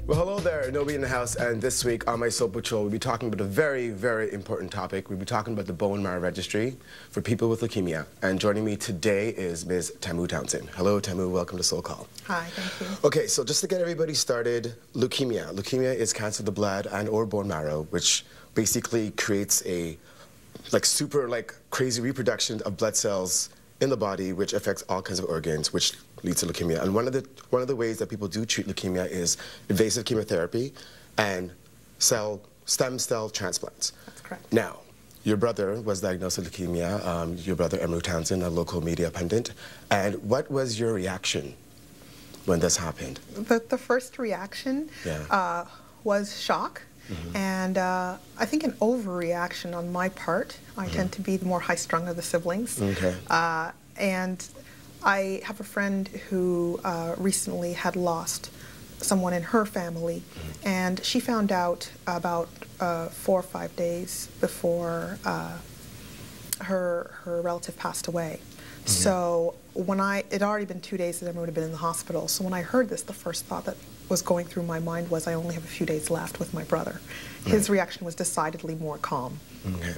Well, hello there, Nobi in the house, and this week on my Soul Patrol, we'll be talking about a very, very important topic. We'll be talking about the bone marrow registry for people with leukemia. And joining me today is Ms. Tamu Townsend. Hello, Tamu. Welcome to Soul Call. Hi, thank you. Okay, so just to get everybody started, leukemia. Leukemia is cancer of the blood and or bone marrow, which basically creates a super crazy reproduction of blood cells in the body, which affects all kinds of organs, which leads to leukemia. And one of the ways that people do treat leukemia is invasive chemotherapy and stem cell transplants. That's correct. Now, your brother was diagnosed with leukemia, your brother Emru Townsend, a local media pundit. And what was your reaction when this happened? The first reaction was shock. And I think an overreaction on my part. I tend to be the more high-strung of the siblings. Okay. And I have a friend who recently had lost someone in her family, and she found out about 4 or 5 days before her relative passed away. So when it had already been 2 days that Emma would have been in the hospital. So when I heard this, the first thought that was going through my mind was I only have a few days left with my brother. His reaction was decidedly more calm. Okay.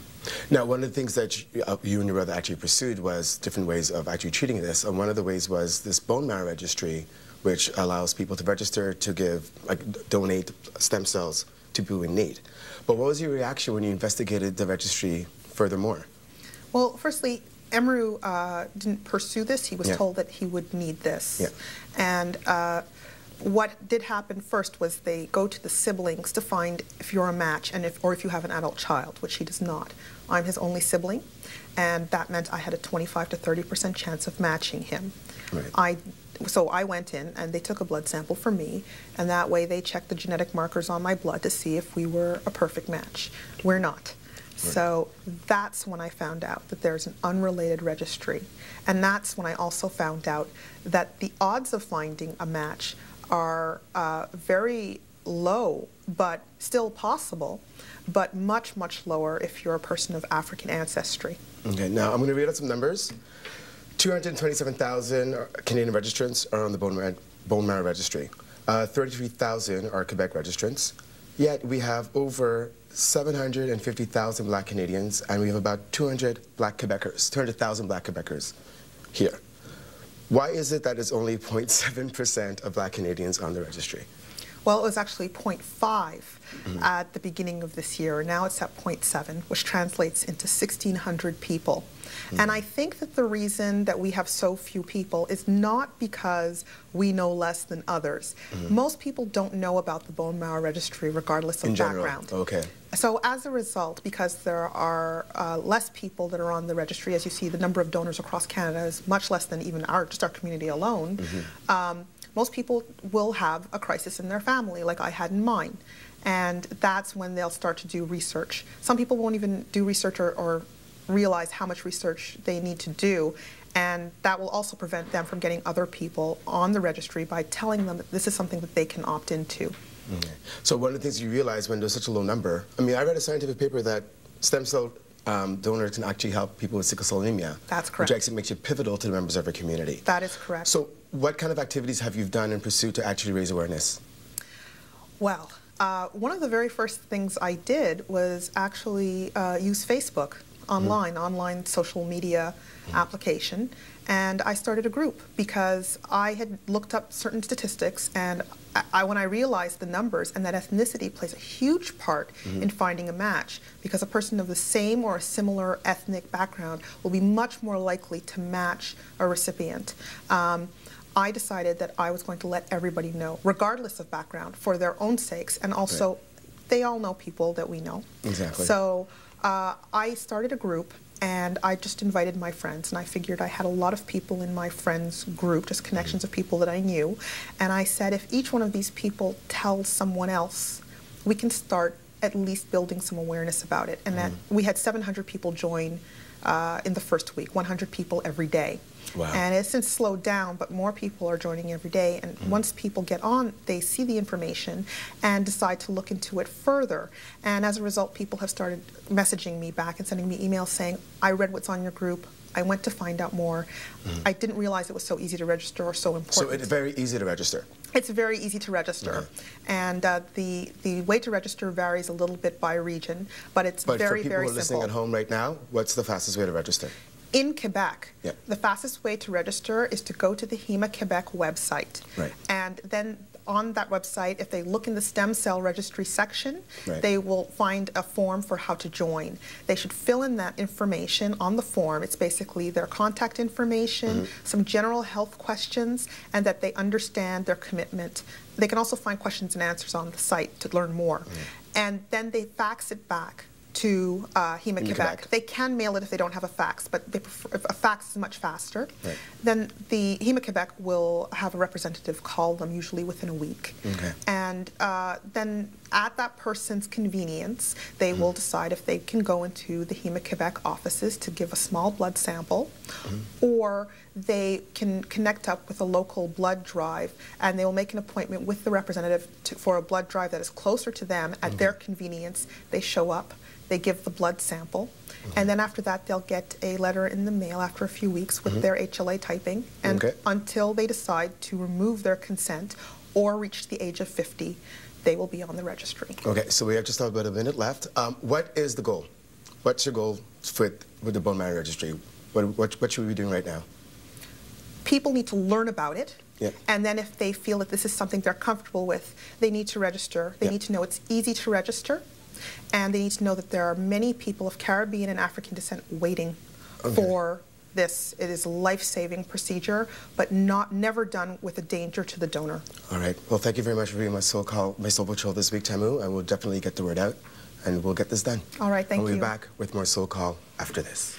Now, one of the things that you and your brother actually pursued was different ways of actually treating this. And one of the ways was this bone marrow registry, which allows people to register to donate stem cells to people in need. But what was your reaction when you investigated the registry furthermore? Well, firstly, Emru didn't pursue this. He was told that he would need this. And what did happen first was they go to the siblings to find if you're a match and if you have an adult child, which he does not. I'm his only sibling, and that meant I had a 25 to 30% chance of matching him. Right. So I went in and they took a blood sample for me, and that way they checked the genetic markers on my blood to see if we were a perfect match. We're not. So that's when I found out that there's an unrelated registry. And that's when I also found out that the odds of finding a match are very low, but still possible, but much, much lower if you're a person of African ancestry. Okay, now I'm going to read out some numbers. 227,000 Canadian registrants are on the bone marrow registry. 33,000 are Quebec registrants. Yet we have over 750,000 Black Canadians, and we have about 200,000 Black Quebecers here. Why is it that it's only 0.7% of Black Canadians on the registry? Well, it was actually 0.5 at the beginning of this year. Now it's at 0.7, which translates into 1,600 people. And I think that the reason that we have so few people is not because we know less than others. Most people don't know about the bone marrow registry regardless of background. Okay. So as a result, because there are less people that are on the registry, as you see, the number of donors across Canada is much less than even just our community alone. Most people will have a crisis in their family, like I had in mine. And that's when they'll start to do research. Some people won't even do research or realize how much research they need to do. And that will also prevent them from getting other people on the registry by telling them that this is something that they can opt into. Okay. So one of the things you realize when there's such a low number, I mean, I read a scientific paper that stem cell donors can actually help people with sickle cell anemia. That's correct. Which actually makes you pivotal to the members of our community. That is correct. So what kind of activities have you done in pursuit to actually raise awareness? Well, one of the very first things I did was actually use Facebook online social media application. And I started a group because I had looked up certain statistics, and when I realized the numbers and that ethnicity plays a huge part in finding a match, because a person of the same or a similar ethnic background will be much more likely to match a recipient. I decided that I was going to let everybody know, regardless of background, for their own sakes, and also they all know people that we know. Exactly. So I started a group, and I just invited my friends, and I figured I had a lot of people in my friends group, just connections of people that I knew, and I said if each one of these people tells someone else, we can start at least building some awareness about it. And that we had 700 people join in the first week, 100 people every day. Wow. And it's since slowed down, but more people are joining every day. And once people get on, they see the information and decide to look into it further. And as a result, people have started messaging me back and sending me emails saying, I read what's on your group. I went to find out more. I didn't realize it was so easy to register or so important. So it's very easy to register? It's very easy to register. And the way to register varies a little bit by region, but it's very, very simple. But for people who are listening at home right now, what's the fastest way to register? In Quebec, yeah. the fastest way to register is to go to the Hema Quebec website. Right. And then on that website, if they look in the stem cell registry section, right. they will find a form for how to join. They should fill in that information on the form. It's basically their contact information, some general health questions, and that they understand their commitment. They can also find questions and answers on the site to learn more. And then they fax it back to Hema Quebec. They can mail it if they don't have a fax, but they prefer, a fax is much faster. Right. Then the Hema Quebec will have a representative call them, usually within a week. Okay. And then at that person's convenience, they will decide if they can go into the Hema Quebec offices to give a small blood sample, or they can connect up with a local blood drive, and they will make an appointment with the representative for a blood drive that is closer to them at their convenience. They show up, they give the blood sample, and then after that they'll get a letter in the mail after a few weeks with their HLA typing, and until they decide to remove their consent or reach the age of 50, they will be on the registry. Okay, so we have just about a minute left. What is the goal? What's your goal with the bone marrow registry? What should we be doing right now? People need to learn about it, and then if they feel that this is something they're comfortable with, they need to register. They need to know it's easy to register, and they need to know that there are many people of Caribbean and African descent waiting for this. It is a life-saving procedure, but never done with a danger to the donor. All right. Well, thank you very much for being my soul patrol this week, Tamu. I will definitely get the word out, and we'll get this done. All right, thank you. We'll be back with more Soul Call after this.